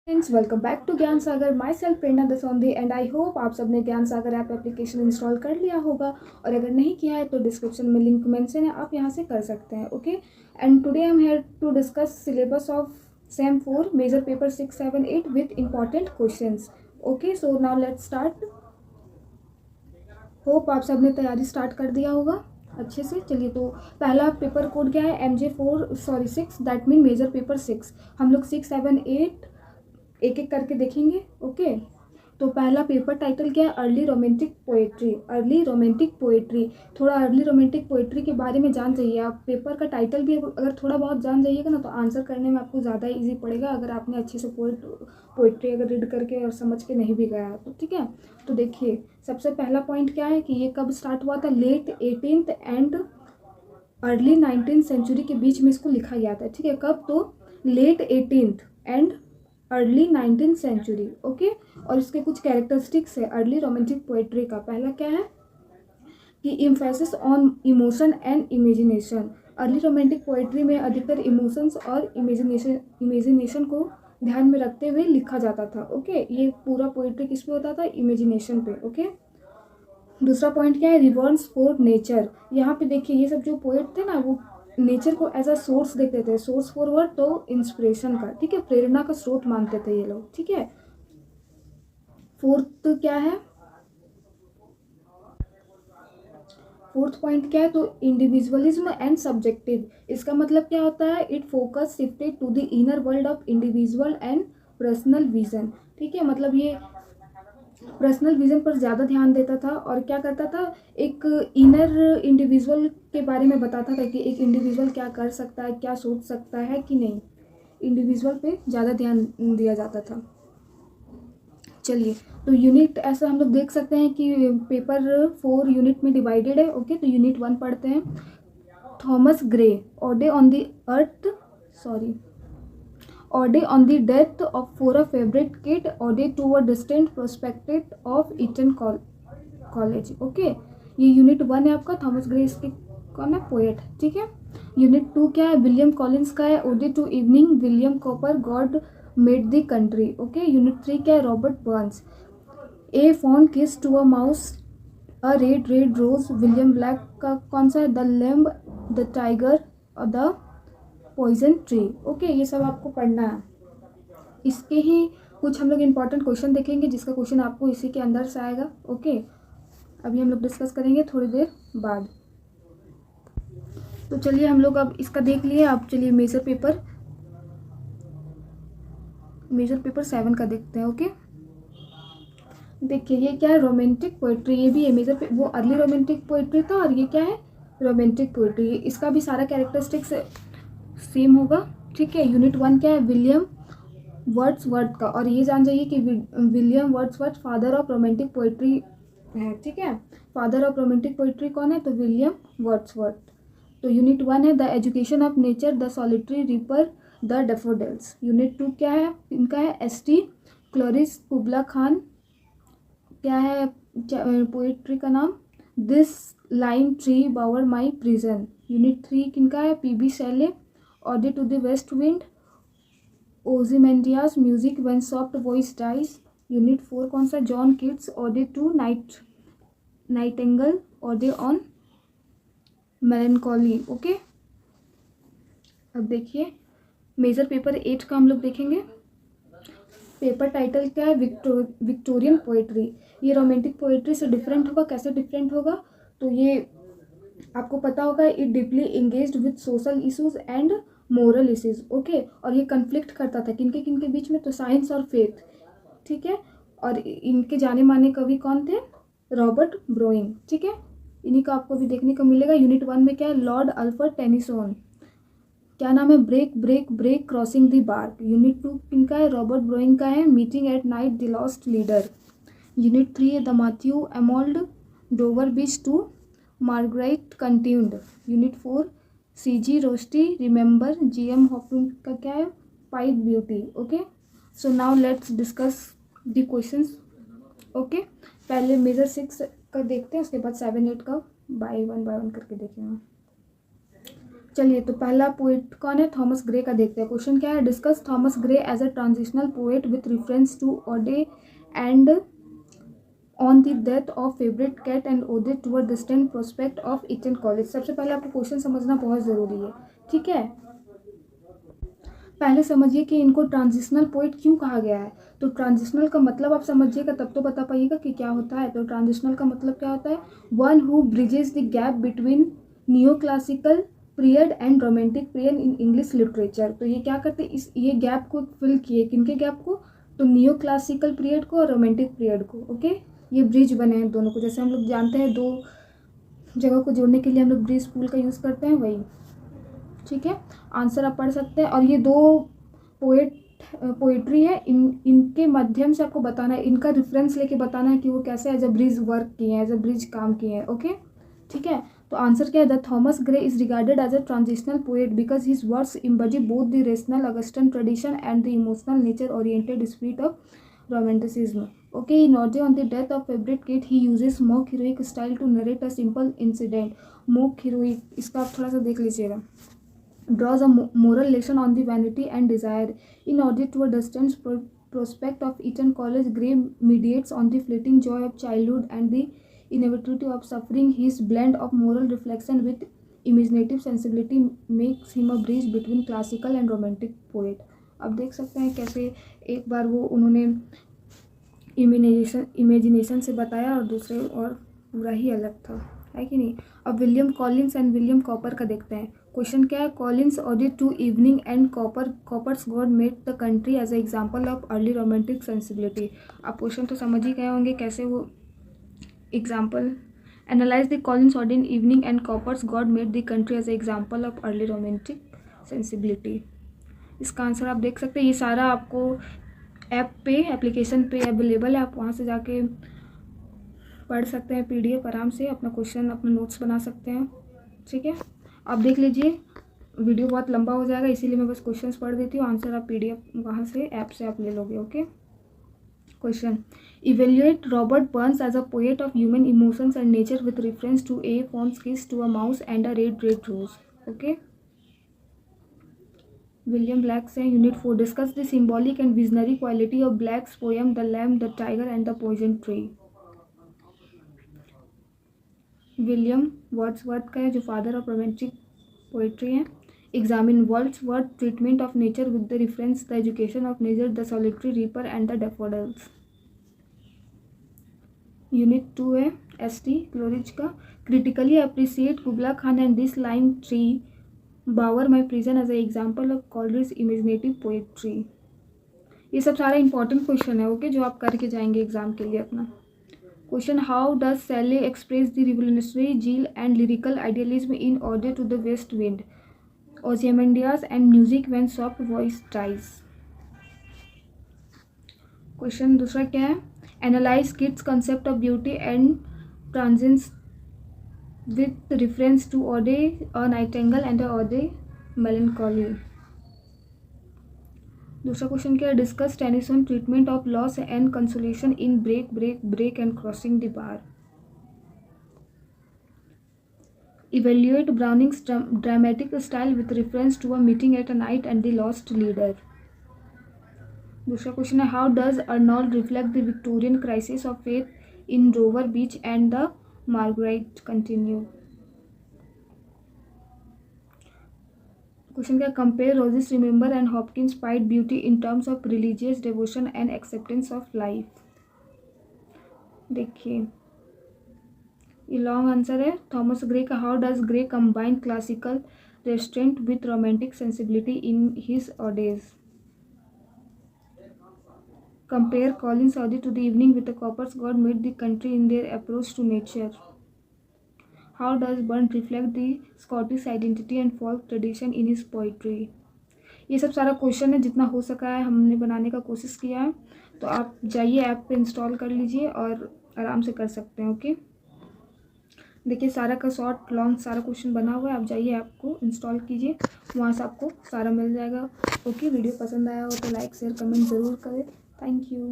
Friends, welcome back to ज्ञान सागर। My self Prerna Dasaundhi and I hope आप सबने ज्ञान सागर ऐप एप्लीकेशन इंस्टॉल कर लिया होगा, और अगर नहीं किया है तो डिस्क्रिप्शन में लिंक मेंशन है, आप यहां से कर सकते हैं। Okay, and today I am here to discuss syllabus of sem 4 major paper 6, 7, 8 with important questions. Okay, so now let's start. Hope आप सबने तैयारी स्टार्ट कर दिया होगा अच्छे से। चलिए, तो पहला पेपर कोड क्या है? MJ6, that mean major paper 6। हम लोग 6, 7, 8 एक एक करके देखेंगे। ओके, तो पहला पेपर टाइटल क्या है? Early romantic poetry. Early romantic poetry, थोड़ा अर्ली रोमांटिक पोएट्री के बारे में जान जाइए आप। पेपर का टाइटल भी अगर थोड़ा बहुत जान जाइएगा ना, तो आंसर करने में आपको ज़्यादा इजी पड़ेगा, अगर आपने अच्छे से पोएट्री अगर रीड करके और समझ के नहीं भी गया तो। ठीक है, तो देखिए, सबसे पहला पॉइंट क्या है कि ये कब स्टार्ट हुआ था? Late 18th and early 19th century के बीच में इसको लिखा गया था। ठीक है, कब? तो late 18th and early 19th century. Okay, और इसके कुछ कैरेक्टरिस्टिक्स है अर्ली रोमांटिक पोएट्री का। पहला क्या है कि emphasis on emotion and imagination. Early romantic poetry में अधिकतर इमोशंस और इमेजिनेशन को ध्यान में रखते हुए लिखा जाता था। ओके, ये पूरा पोएट्री किस पे होता था? इमेजिनेशन पे। ओके, दूसरा पॉइंट क्या है? Reverse for nature. यहाँ पे देखिए, ये सब जो पोएट थे ना, वो नेचर को एज अ सोर्स देखते थे। सोर्स फॉर वर्ड तो इंस्पिरेशन का, ठीक है, प्रेरणा का स्रोत मानते थे ये लोग। ठीक है, फोर्थ क्या है? फोर्थ पॉइंट क्या है? तो इंडिविजुअलिज्म एंड सब्जेक्टिव। इसका मतलब क्या होता है? It focus shifted to the inner world of individual and personal vision. ठीक है, मतलब ये पर्सनल विजन पर ज़्यादा ध्यान देता था, और क्या करता था? एक इनर इंडिविजुअल के बारे में बताता था कि एक इंडिविजुअल क्या कर सकता है, क्या सोच सकता है कि नहीं। इंडिविजुअल पे ज़्यादा ध्यान दिया जाता था। चलिए, तो यूनिट ऐसा हम लोग देख सकते हैं कि पेपर 4 यूनिट में डिवाइडेड है। ओके, तो यूनिट 1 पढ़ते हैं। Thomas Gray, ode on the earth, sorry, Ode on the death of for a favorite kid, Ode to a distant prospect of Eton college. Okay, ये यूनिट 1 है आपका। Thomas Gray इसके कौन है? पोएट। ठीक है, यूनिट 2 क्या है? विलियम कॉलिंस का है। Ode to evening, William Cowper, God made the country. Okay, unit 3 क्या है? Robert Burns, a fond kiss to a mouse, a red red rose, William Blake का कौन सा है? द लैम्ब, द टाइगर और the poison tree. Okay, ये सब आपको पढ़ना है। इसके ही कुछ हम लोग इंपॉर्टेंट क्वेश्चन देखेंगे, जिसका क्वेश्चन आपको इसी के अंदर से आएगा। ओके, अभी हम लोग डिस्कस करेंगे थोड़ी देर बाद। तो चलिए, हम लोग अब इसका देख लिए। आप चलिए मेजर पेपर 7 का देखते हैं। ओके, देखिए, ये क्या है? Romantic poetry. ये भी है मेजर वो अर्ली रोमांटिक पोएट्री था, और ये क्या है? Romantic poetry. इसका भी सारा कैरेक्टरिस्टिक्स सेम होगा। ठीक है, यूनिट 1 क्या है? विलियम वर्ड्सवर्थ का, और ये जान जाइए कि William Wordsworth father of romantic poetry है। ठीक है, फादर ऑफ रोमांटिक पोएट्री कौन है? तो विलियम वर्ड्सवर्थ। तो यूनिट 1 है the education of nature, the solitary reaper, the daffodils. Unit 2 क्या है? इनका है एसटी क्लोरिस कुबला खान। क्या है पोएट्री का नाम? This lime tree bower my prison. Unit 3 किनका है? PB Shelley, ode to the west wind, Ozymandias music when soft voice dies. Unit 4 कौन सा? John Keats, ode to nightingale, ode on melancholy. Okay, अब देखिए major paper 8 का हम लोग देखेंगे। पेपर टाइटल क्या है? Victorian poetry. ये रोमांटिक पोएट्री से डिफरेंट होगा। कैसे डिफरेंट होगा? तो ये आपको पता होगा, it deeply engaged with social issues and moral issues. Okay, और ये कन्फ्लिक्ट करता था किनके किनके बीच में? तो साइंस और फेथ। ठीक है, और इनके जाने माने कवि कौन थे? रॉबर्ट ब्रोइंग। ठीक है, इन्हीं का आपको भी देखने को मिलेगा। यूनिट 1 में क्या है? Lord Alfred Tennyson. क्या नाम है? Break break break crossing the bar. Unit 2 किनका है? रॉबर्ट ब्रोइंग का है। Meeting at night, the lost leader. Unit 3 है the Matthew Arnold Dover Beach to Margaret continued. Unit 4 CG Rossetti remember, GM Hopkins का क्या है? Pied beauty. Okay, so now let's discuss the questions. Okay, पहले major 6 का देखते हैं, उसके बाद 7, 8 का बाय वन करके देखेंगे। चलिए, तो पहला पोएट कौन है, थॉमस ग्रे का देखते हैं। क्वेश्चन क्या है, discuss Thomas Gray as a transitional poet with reference to ode and on the death of favourite cat and ode to a distant prospect of Eton College. सबसे पहले आपको क्वेश्चन समझना बहुत ज़रूरी है, ठीक है। पहले समझिए कि इनको ट्रांजिशनल पोएट क्यों कहा गया है। तो ट्रांजिशनल का मतलब आप समझिएगा, तब तो बता पाइएगा कि क्या होता है। तो ट्रांजिशनल का मतलब क्या होता है, one who bridges the gap between neo classical period and romantic period in English literature. तो ये क्या करते, इस ये गैप को फिल किए, किनके गैप को, तो नियो क्लासिकल पीरियड को और रोमांटिक पीरियड को। ओके, ये ब्रिज बने हैं दोनों को, जैसे हम लोग जानते हैं दो जगह को जोड़ने के लिए हम लोग ब्रिज पुल का यूज़ करते हैं, वही, ठीक है। आंसर आप पढ़ सकते हैं। और ये दो पोएट्री है, इनके माध्यम से आपको बताना है, इनका रेफरेंस लेके बताना है कि वो कैसे एज अ ब्रिज वर्क किए हैं, एज अ ब्रिज काम किए हैं। ओके, ठीक है। तो आंसर क्या है, the Thomas Gray is regarded as a transitional poet because his works embody both the rational Augustan tradition and the emotional nature oriented spirit of romanticism. Okay, in order on the death of favorite kid, he uses mock heroic style to narrate a simple incident. Mock heroic, इसका आप थोड़ा सा देख लीजिएगा। Draws a moral lesson on the vanity and desire. In order to a distant prospect of Eton College, Gray mediates on the fleeting joy of childhood and the inevitability of suffering. His blend of moral reflection with imaginative sensibility makes him a bridge between classical and romantic poet. अब देख सकते हैं कैसे एक बार वो उन्होंने imagination से बताया और दूसरे और पूरा ही अलग था, है कि नहीं। अब William Collins and William Cowper का देखते हैं। क्वेश्चन क्या है, Collins ode to evening and Cowper's God made the country as a example of early romantic sensibility. आप क्वेश्चन तो समझ ही गए होंगे कैसे वो example. Analyse the Collins ode evening and Cowper's God made the country as a example of early romantic sensibility. इसका answer आप देख सकते हैं, ये सारा आपको ऐप पे, एप्लीकेशन पे अवेलेबल है, आप वहाँ से जाके पढ़ सकते हैं PDF आराम से, अपना क्वेश्चन अपना नोट्स बना सकते हैं, ठीक है। आप देख लीजिए, वीडियो बहुत लंबा हो जाएगा, इसीलिए मैं बस क्वेश्चंस पढ़ देती हूँ, आंसर आप PDF वहाँ से ऐप से आप ले लोगे। Okay, question, evaluate Robert Burns as a poet of human emotions and nature with reference to a fond kiss to a mouse and a red rose. Okay, William Blake से unit 4, discuss the symbolic and visionary quality of Blake's poem the lamb the tiger and the poison tree. William Wordsworth का है जो father of romantic poetry है। Examine Wordsworth treatment of nature with the reference the education of nature the solitary reaper and the daffodils. Unit 2 है ST Coleridge का, critically appreciate Kubla Khan and this lime tree bower my prison as a example of Coleridge imaginative poetry. ये सब सारा important question है, okay, जो आप करके जाएंगे एग्जाम के लिए अपना। Question, how does Shelley express the revolutionary zeal and lyrical idealism in order to the west wind Ozymandias and music when soft voice dies. Question दूसरा क्या है, analyse Keats concept of beauty and transience with reference to Ode a Nightingale and Ode Melancholy। दूसरा question क्या है, discuss Tennyson treatment of loss and consolation in break break break and crossing the bar. Evaluate Browning's dramatic style with reference to a meeting at a night and the lost leader. दूसरा question है, how does Arnold reflect the Victorian crisis of faith in Dover beach and the Margaret continue. Question क्या, compare Rossetti's remember and Hopkins pied beauty in terms of religious devotion and acceptance of life. देखिए ये long answer है Thomas Gray का, how does Gray combine classical restraint with romantic sensibility in his odes. Compare Collins' Ode to the Evening with the Copper's God Made the Country in their approach to nature. How does Burns reflect the Scottish identity and folk tradition in his poetry? ये सब सारा question है, जितना हो सका है हमने बनाने का कोशिश किया है। तो आप जाइए ऐप पे इंस्टॉल कर लीजिए और आराम से कर सकते हैं। ओके, देखिए सारा का शॉर्ट लॉन्ग सारा क्वेश्चन बना हुआ है, आप जाइए ऐप को इंस्टॉल कीजिए, वहाँ से आपको सारा मिल जाएगा। ओके, वीडियो पसंद आया हो तो लाइक शेयर कमेंट ज़रूर करें। Thank you.